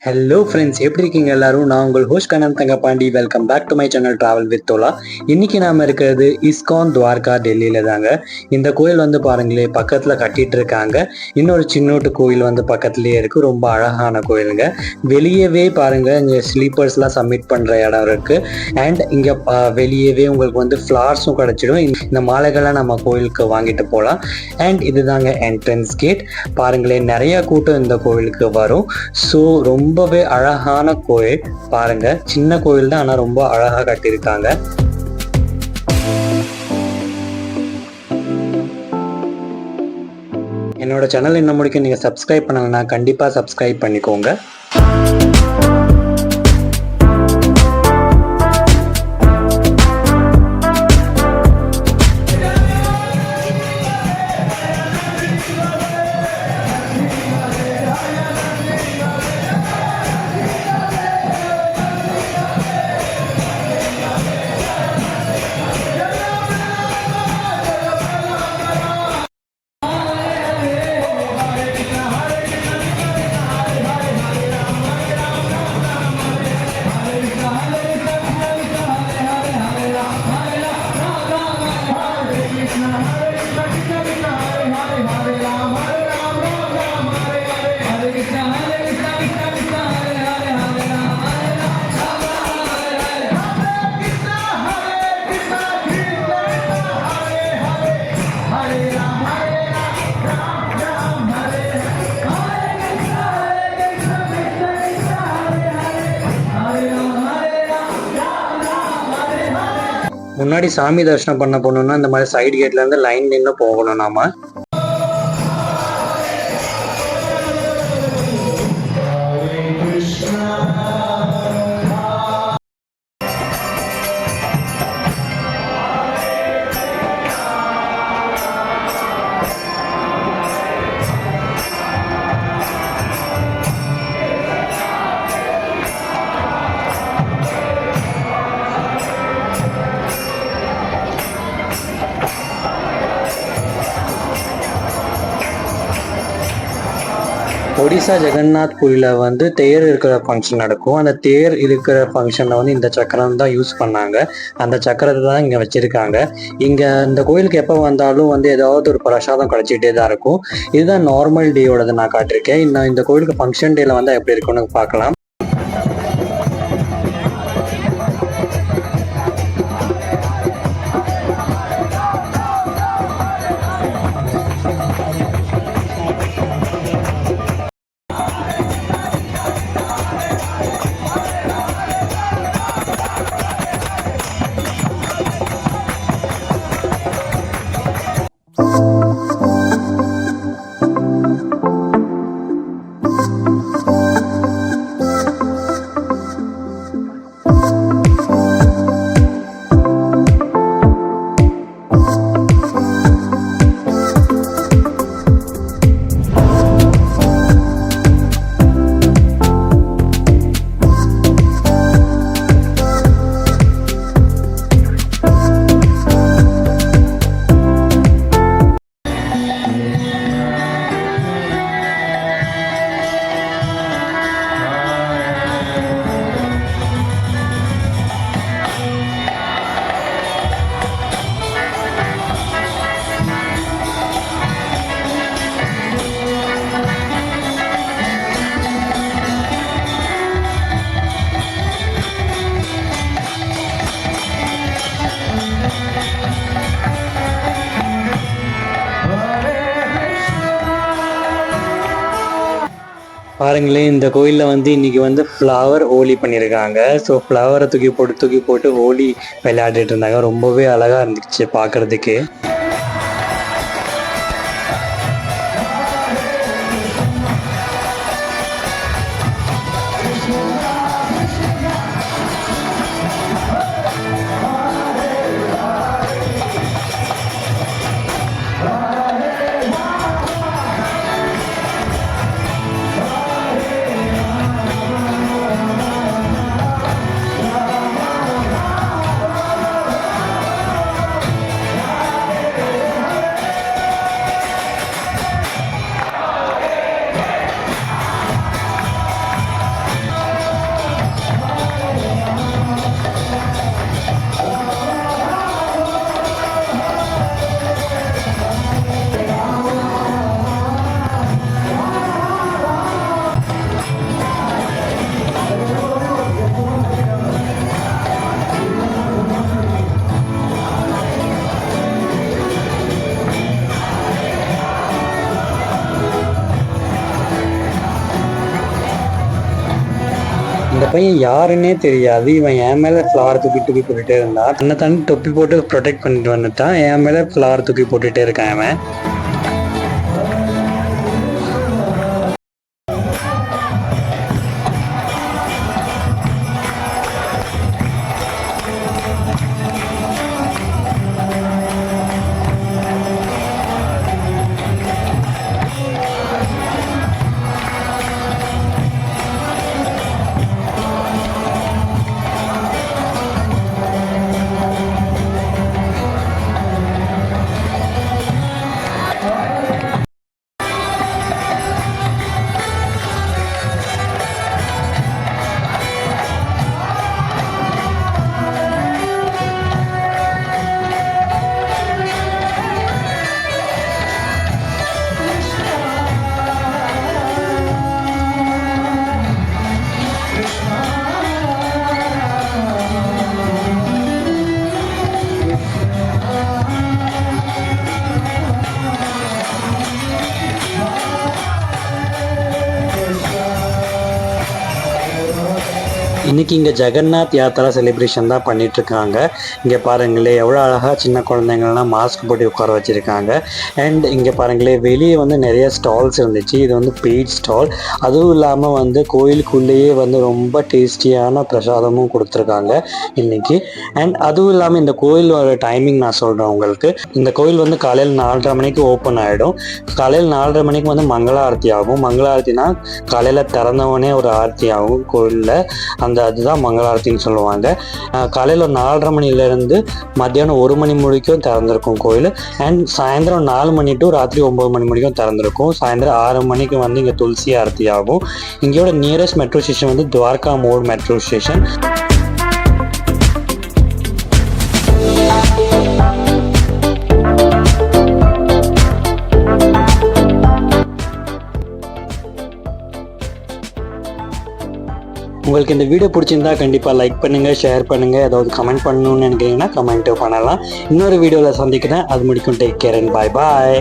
Hello friends, எப்படி இருக்கீங்க எல்லாரும்? நான் உங்கள் host Kannan Thangapandi. Welcome back to my channel travel with Thola. இன்னைக்கு நாம இருக்கிறது இஸ்கான் துவாரகா டெல்லியில தாங்க. இந்த கோயில் வந்து பாருங்களேன், பக்கத்துல கட்டிட்டு இருக்காங்க. இன்னொரு சின்னோட்டு கோயில் வந்து பக்கத்துலயே இருக்கு. ரொம்ப அழகான கோயிலுங்க. வெளியவே பாருங்க, இங்க ஸ்லீப்பர்ஸ்லாம் சப்மிட் பண்ற இடம் இருக்கு. அண்ட் இங்க வெளியவே உங்களுக்கு வந்து ஃப்ளார்ஸும் கிடைச்சிடும். இந்த மாலைகள்லாம் நம்ம கோயிலுக்கு வாங்கிட்டு போகலாம். அண்ட் இதுதாங்க என்ட்ரன்ஸ் கேட். பாருங்களேன், நிறைய கூட்டம் இந்த கோயிலுக்கு வரும். ஸோ ரொம்பவே அழகான கோயில் பாருங்க. சின்ன கோயில் தான், ஆனா ரொம்ப அழகா கட்டியிருக்காங்க. என்னோட சேனல் இன்னும் முடிக்க நீங்க சப்ஸ்கிரைப் பண்ணலன்னா கண்டிப்பா சப்ஸ்கிரைப் பண்ணிக்கோங்க. முன்னாடி சாமி தரிசனம் பண்ண போனோம்னா இந்த மாதிரி சைடு கேட்ல இருந்து லைன் நின்று போகணும் நாம. ஒடிசா ஜெகநாத் புரியில வந்து தேர் இருக்கிற ஃபங்க்ஷன் நடக்கும். அந்த தேர் இருக்கிற ஃபங்க்ஷன்ல வந்து இந்த சக்கரம் தான் யூஸ் பண்ணாங்க. அந்த சக்கரத்தை தான் இங்க வச்சிருக்காங்க. இங்க இந்த கோயிலுக்கு எப்போ வந்தாலும் வந்து ஏதாவது ஒரு பிரசாதம் கிடைச்சிட்டே தான் இருக்கும். இதுதான் நார்மல் டேயோடதை நான் காட்டிருக்கேன். இன்னும் இந்த கோயிலுக்கு ஃபங்க்ஷன் டேல வந்து எப்படி இருக்குன்னு பார்க்கலாம். பாருங்களேன், இந்த கோயிலில் வந்து இன்னைக்கு வந்து ஃப்ளவர் ஹோலி பண்ணியிருக்காங்க. ஸோ ஃப்ளவரை தூக்கி போட்டு ஹோலி விளையாடிட்டு இருந்தாங்க. ரொம்பவே அழகாக இருந்துச்சு பார்க்குறதுக்கு. பையன் யாருன்னே தெரியாது. இவன் என் மேலே ஃப்ளவர் தூக்கி தூக்கி போட்டுகிட்டே இருந்தான். தன்னை தண்ணி தொப்பி போட்டு ப்ரொடெக்ட் பண்ணிட்டு வந்துட்டான். என் மேலே ஃப்ளவர் தூக்கி போட்டுகிட்டே இருக்கான் அவன். இன்றைக்கி இங்கே ஜெகநாத் யாத்திரா செலிப்ரேஷன் தான் பண்ணிகிட்ருக்காங்க. இங்கே பாருங்களே எவ்வளோ அழகாக சின்ன குழந்தைங்கள்லாம் மாஸ்க் போட்டு உட்கார வச்சுருக்காங்க. அண்ட் இங்கே பாருங்களே வெளியே வந்து நிறைய ஸ்டால்ஸ் இருந்துச்சு. இது வந்து பெய்ட் ஸ்டால். அதுவும் இல்லாமல் வந்து கோயிலுக்குள்ளேயே வந்து ரொம்ப டேஸ்டியான பிரசாதமும் கொடுத்துருக்காங்க இன்றைக்கி. அண்ட் அதுவும் இல்லாமல் இந்த கோயிலோட டைமிங் நான் சொல்கிறேன் உங்களுக்கு. இந்த கோயில் வந்து காலையில் 4:30 மணிக்கு ஓப்பன் ஆகிடும். காலையில் 4:30 மணிக்கு வந்து மங்கள ஆரத்தி ஆகும். மங்கள ஆரத்தினா காலையில் திறந்தவொடனே ஒரு ஆரத்தி ஆகும் கோயிலில். அதுதான் மங்களாரத்தின்னு சொல்லுவாங்க. காலையில் 4:30 மணிலேருந்து மத்தியானம் 1 மணி முடிக்கும் திறந்திருக்கும் கோயில். அண்ட் சாயந்தரம் 4 மணி டு ராத்திரி 9 மணி முடிக்கும் திறந்திருக்கும். சாயந்தரம் 6 மணிக்கு வந்து இங்கே துளசி ஆரத்தி ஆகும். இங்கேயோட நியரஸ்ட் மெட்ரோ ஸ்டேஷன் வந்து துவாரகா மோட் மெட்ரோ ஸ்டேஷன். உங்களுக்கு இந்த வீடியோ பிடிச்சிருந்தா கண்டிப்பாக லைக் பண்ணுங்கள், ஷேர் பண்ணுங்கள். ஏதாவது கமெண்ட் பண்ணணும்னு நினைக்கிறீங்கன்னா கமெண்ட்டும் பண்ணலாம். இன்னொரு வீடியோவில் சந்திக்கிறேன். அது முடிக்கும். Take care and bye bye.